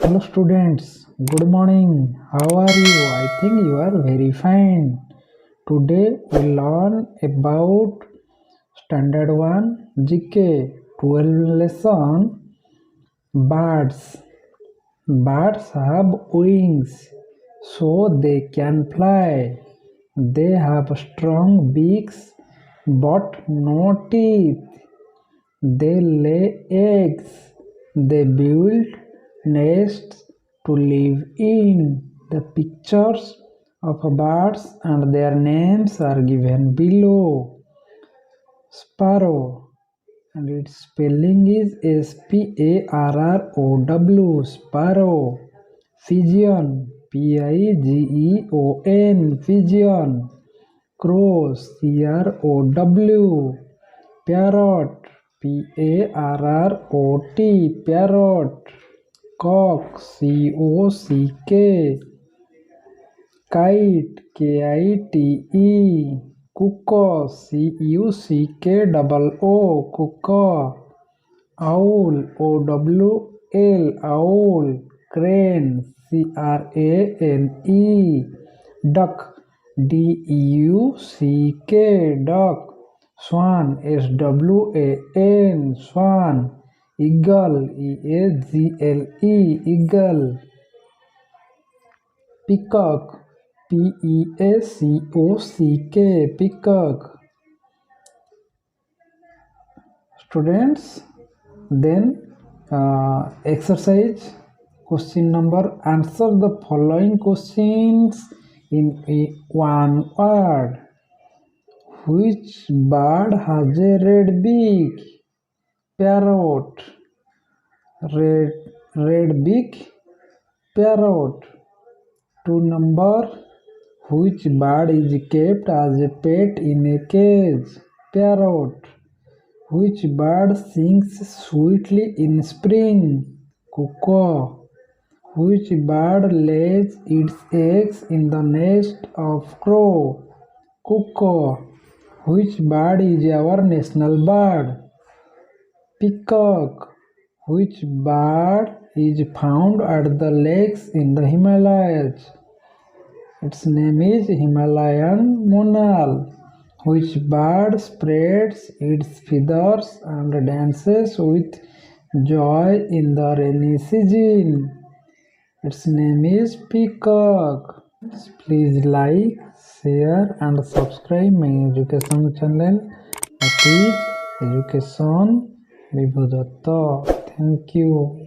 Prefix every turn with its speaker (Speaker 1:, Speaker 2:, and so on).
Speaker 1: Hello students, good morning. How are you? I think you are very fine. Today we learn about Standard 1 GK 12 lesson birds. Birds have wings so they can fly. They have strong beaks but no teeth. They lay eggs. They build nests to live in. The pictures of birds and their names are given below. Sparrow, and its spelling is Sparrow. Sparrow. Pigeon, Pigeon. Pigeon. Crow, Crow. Parrot, Parrot. Parrot. Cock, Cock. Kite, Kite. Cuckoo, Cuckoo. Cuckoo. Owl, Owl. Crane, Crane. Duck, Duck. Swan, Swan. Eagle, Eagle. Peacock, Peacock. Students, then exercise question number. Answer the following questions in one word. Which bird has a red beak? Parrot. Red beak. Parrot. 2 number. Which bird is kept as a pet in a cage? Parrot. Which bird sings sweetly in spring? Cuckoo. Which bird lays its eggs in the nest of crow? Cuckoo. Which bird is our national bird? Peacock. Which bird is found at the lakes in the Himalayas? Its name is Himalayan monal. Which bird spreads its feathers and dances with joy in the rainy season? Its name is peacock. Please like, share and subscribe my education channel. That is Education Vibhudatta. Thank you.